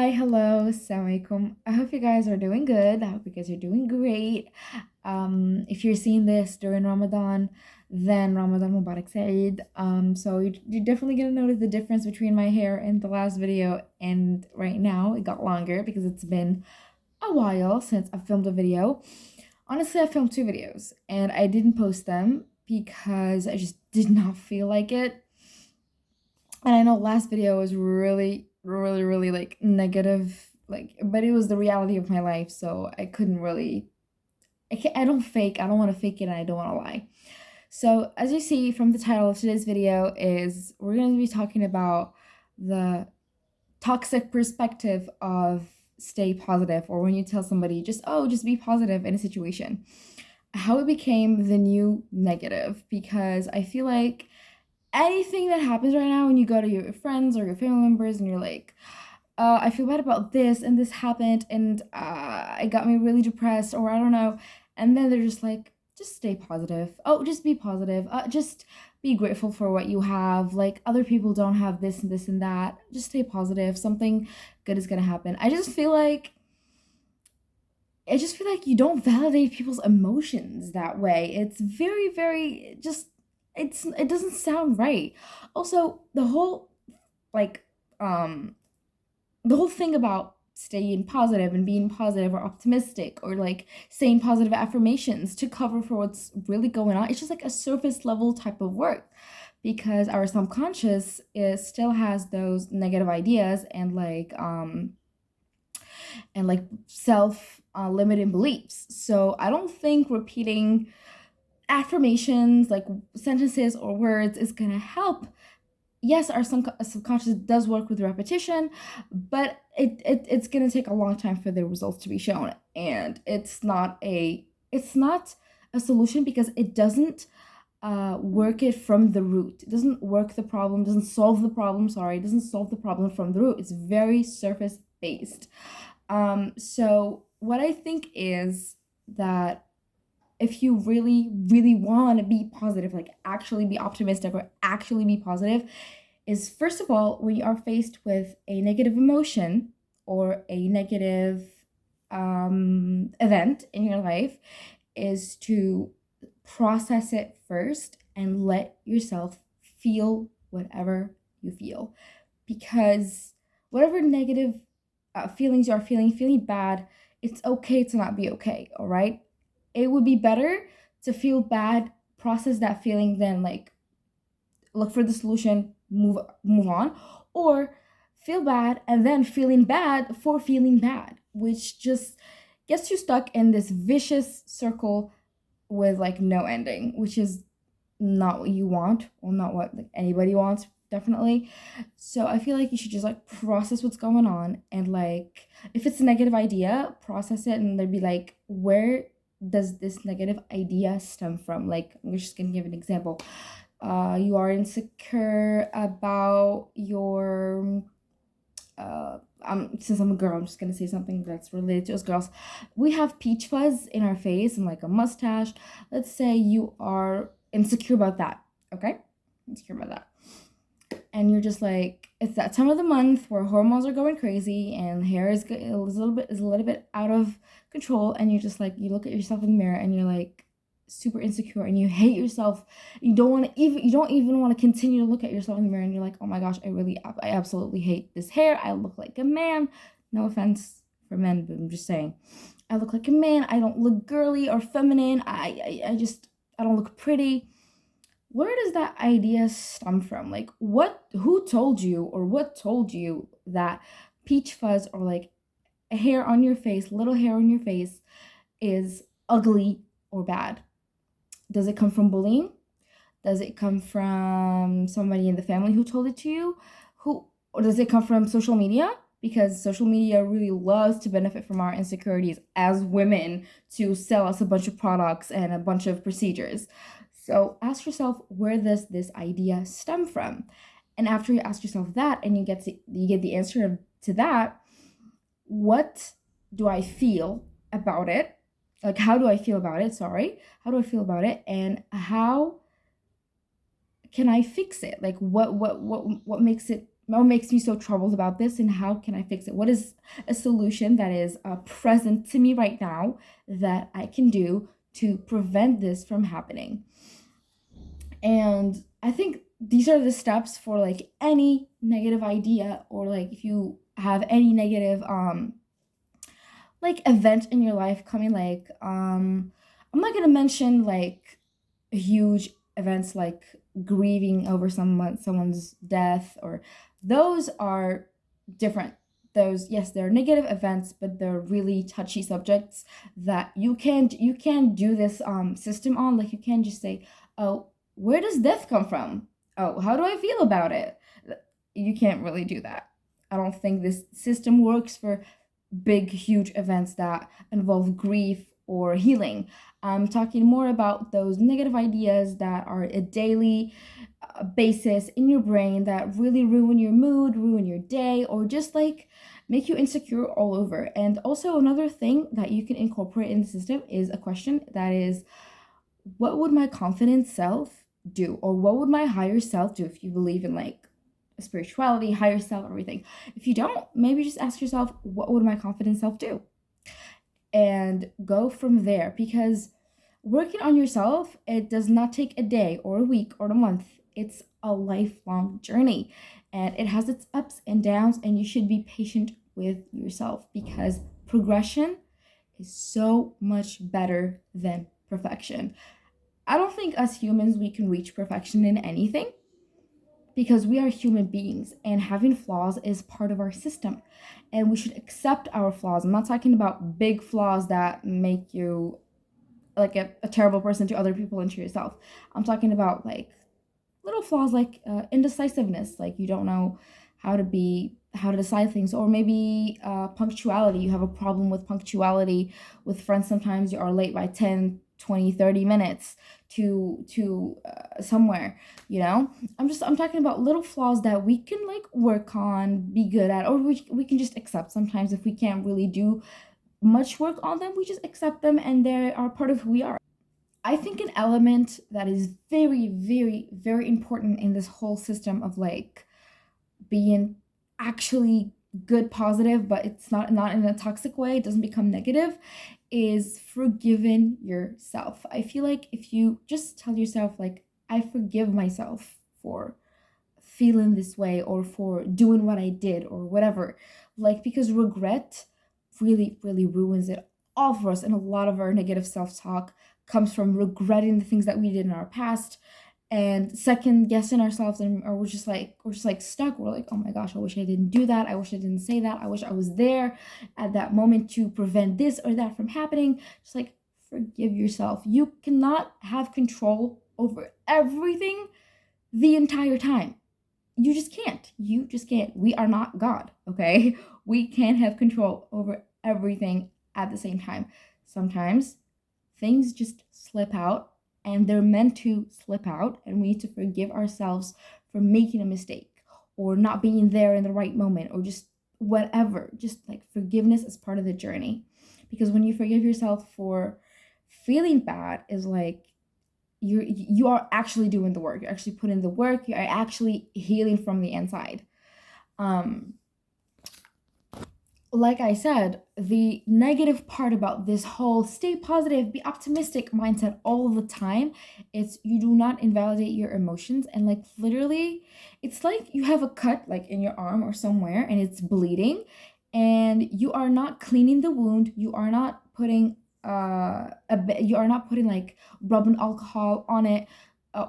Hi, hello, assalamualaikum. I hope you guys are doing good. I hope you guys are doing great. If you're seeing this during Ramadan, then Ramadan Mubarak Saeed. So you're definitely gonna notice the difference between my hair in the last video and right now. It got longer because it's been a while since I filmed a video. Honestly, I filmed two videos and I didn't post them because I just did not feel like it. And I know last video was really like negative, like, but it was the reality of my life, so I couldn't really, I don't fake, I don't want to fake it, and I don't want to lie. So as you see from the title of today's video is we're going to be talking about the toxic perspective of stay positive, or when you tell somebody just be positive in a situation, how it became the new negative. Because I feel like anything that happens right now when you go to your friends or your family members and you're like, I feel bad about this and this happened and it got me really depressed, or I don't know. And then they're just like, just stay positive. Oh, just be positive. Just be grateful for what you have. Like, other people don't have this and this and that. Just stay positive. Something good is going to happen. I just feel like you don't validate people's emotions that way. It's very just, it doesn't sound right. Also, like um the whole thing about staying positive and being positive or optimistic or like saying positive affirmations to cover for what's really going on, it's just like a surface level type of work, because our subconscious still has those negative ideas and like self limiting beliefs. So I don't think repeating affirmations like sentences or words is gonna help. Yes, our subconscious does work with repetition, but it's gonna take a long time for the results to be shown, and it's not a solution because it doesn't work it from the root. It doesn't work the problem, doesn't solve the problem. Sorry, it doesn't solve the problem from the root. It's very surface based. So what I think is that if you really want to be positive, like actually be optimistic or actually be positive, is first of all, when you are faced with a negative emotion or a negative event in your life, is to process it first and let yourself feel whatever you feel. Because whatever negative feelings you are feeling bad, it's okay to not be okay, all right? It would be better to feel bad, process that feeling, than like look for the solution, move on, or feel bad and then feeling bad for feeling bad, which just gets you stuck in this vicious circle with like no ending, which is not what you want, or not what like anybody wants, definitely. So I feel like you should just like process what's going on, and like if it's a negative idea, process it and then be like, where does this negative idea stem from? Like, I'm just gonna give an example. You are insecure about your since I'm a girl, I'm just gonna say something that's related to us girls. We have peach fuzz in our face and like a mustache. Let's say you are insecure about that, okay? Insecure about that. And you're just like, it's that time of the month where hormones are going crazy and hair is a little bit out of control, and you're just like, you look at yourself in the mirror and you're like super insecure and you hate yourself. You don't even want to continue to look at yourself in the mirror, and you're like, oh my gosh, I absolutely hate this hair. I look like a man. No offense for men, but I'm just saying, I look like a man. I don't look girly or feminine. I don't look pretty. Where does that idea stem from? Like, who told you, or what told you that peach fuzz, or like a hair on your face, little hair on your face, is ugly or bad? Does it come from bullying? Does it come from somebody in the family who told it to you? Or does it come from social media? Because social media really loves to benefit from our insecurities as women to sell us a bunch of products and a bunch of procedures. So ask yourself, where does this idea stem from? And after you ask yourself that and you get the answer to that, what do I feel about it? Like, how do I feel about it? Sorry. How do I feel about it? And how can I fix it? Like, what makes it what makes me so troubled about this, and how can I fix it? What is a solution that is present to me right now that I can do to prevent this from happening? And I think these are the steps for like any negative idea, or like if you have any negative like event in your life coming, like I'm not gonna mention like huge events like grieving over someone's death, or those are different. Those, yes, they're negative events, but they're really touchy subjects that you can't do this system on. Like you can't just say, oh, where does death come from? Oh, how do I feel about it? You can't really do that. I don't think this system works for big, huge events that involve grief or healing. I'm talking more about those negative ideas that are a daily basis in your brain that really ruin your mood, ruin your day, or just like make you insecure all over. And also, another thing that you can incorporate in the system is a question that is, what would my confident self do? Or what would my higher self do? If you believe in like spirituality, higher self, everything. If you don't, maybe just ask yourself, what would my confident self do? And go from there, because working on yourself, it does not take a day or a week or a month. It's a lifelong journey, and it has its ups and downs, and you should be patient with yourself, because progression is so much better than perfection. I don't think us humans, we can reach perfection in anything, because we are human beings and having flaws is part of our system, and we should accept our flaws. I'm not talking about big flaws that make you like a terrible person to other people and to yourself. I'm talking about like little flaws, like indecisiveness, like you don't know how to decide things, or maybe punctuality. You have a problem with punctuality with friends. Sometimes you are late by 10, 20, 30 minutes to somewhere, you know. I'm talking about little flaws that we can like work on, be good at, or we can just accept. Sometimes if we can't really do much work on them, we just accept them, and they are part of who we are. I think an element that is very, very, very important in this whole system of like being actually good, positive, but it's not in a toxic way, it doesn't become negative, is forgiving yourself. I feel like if you just tell yourself like, I forgive myself for feeling this way, or for doing what I did, or whatever, like, because regret really, really ruins it all for us. And a lot of our negative self-talk comes from regretting the things that we did in our past, and second guessing ourselves, and or we're just like stuck. We're like, oh my gosh, I wish I didn't do that, I wish I didn't say that, I wish I was there at that moment to prevent this or that from happening. Just like, forgive yourself. You cannot have control over everything the entire time. You just can't. We are not God, okay? We can't have control over everything at the same time. Sometimes things just slip out, and they're meant to slip out, and we need to forgive ourselves for making a mistake, or not being there in the right moment, or just whatever. Just like, forgiveness is part of the journey, because when you forgive yourself for feeling bad, is like you are actually doing the work. You're actually putting the work. You are actually healing from the inside. Um, like I said, the negative part about this whole stay positive, be optimistic mindset all the time, is you do not invalidate your emotions. And like, literally, it's like you have a cut like in your arm or somewhere, and it's bleeding, and you are not cleaning the wound. You are not putting you are not putting like rubbing alcohol on it,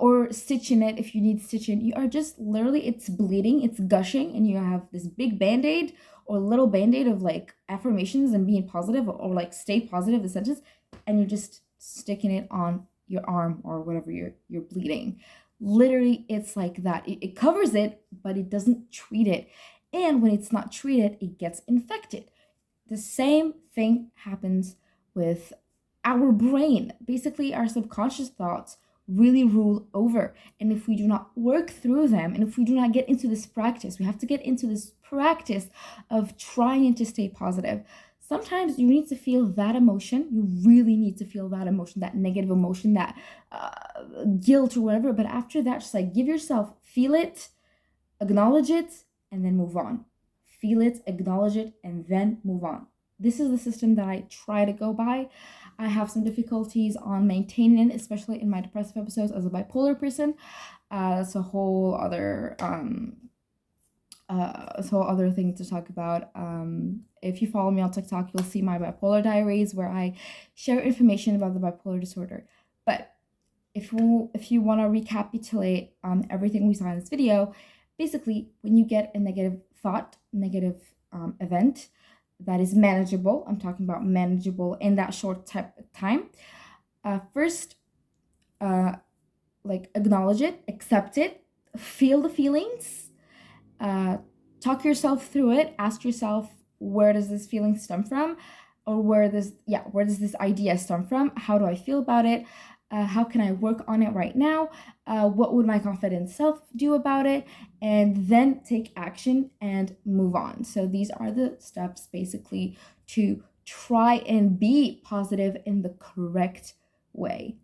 or stitching it if you need stitching. You are just literally, it's bleeding, it's gushing, and you have this big band-aid or little band-aid of like affirmations and being positive, or like stay positive, the sentence, and you're just sticking it on your arm or whatever you're bleeding. Literally, it's like that. It covers it, but it doesn't treat it. And when it's not treated, it gets infected. The same thing happens with our brain. Basically, our subconscious thoughts really rule over. And if we do not work through them, and if we do not get into this practice, we have to get into this practice of trying to stay positive. Sometimes you need to feel that emotion. You really need to feel that emotion, that negative emotion, that guilt or whatever. But after that, just like give yourself, feel it, acknowledge it, and then move on. Feel it, acknowledge it, and then move on. This is the system that I try to go by. I have some difficulties on maintaining it, especially in my depressive episodes as a bipolar person. That's a whole other thing to talk about. If you follow me on TikTok, you'll see my bipolar diaries where I share information about the bipolar disorder. But if you want to recapitulate everything we saw in this video, basically, when you get a negative thought, negative event that is manageable, I'm talking about manageable in that short time, first, acknowledge it, accept it, feel the feelings, talk yourself through it, ask yourself, where does this feeling stem from? Or where does this idea stem from? How do I feel about it? How can I work on it right now? What would my confident self do about it? And then take action and move on. So these are the steps basically to try and be positive in the correct way.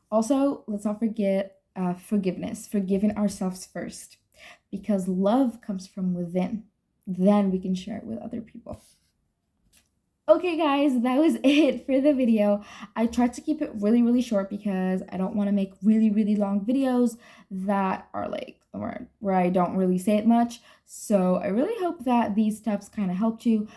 Also, let's not forget forgiveness, forgiving ourselves first, because love comes from within. Then we can share it with other people. Okay guys, that was it for the video. I tried to keep it really, really short because I don't want to make really, really long videos that are like where I don't really say it much. So I really hope that these steps kind of helped you.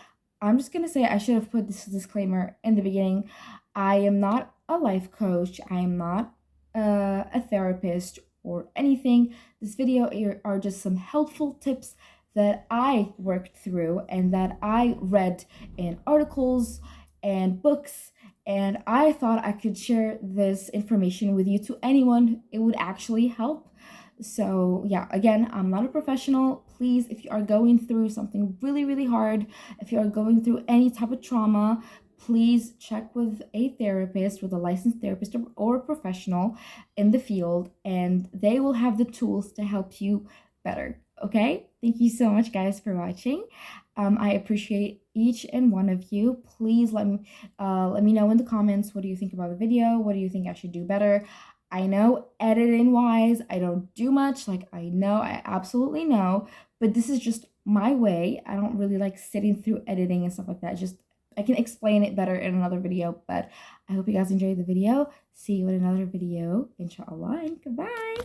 I'm just going to say I should have put this disclaimer in the beginning. I am not a life coach. I am not a therapist or anything. This video are just some helpful tips that I worked through and that I read in articles and books, and I thought I could share this information with you to anyone it would actually help. So yeah, again, I'm not a professional. Please, if you are going through something really, really hard, if you are going through any type of trauma, please check with a therapist, with a licensed therapist or a professional in the field, and they will have the tools to help you better. Okay, thank you so much guys for watching. I appreciate each and one of you. Please let me know in the comments, what do you think about the video? What do you think I should do better? I know editing wise I don't do much, I absolutely know, but this is just my way. I don't really like sitting through editing and stuff like that. Just I can explain it better in another video. But I hope you guys enjoyed the video. See you in another video, inshallah, and goodbye.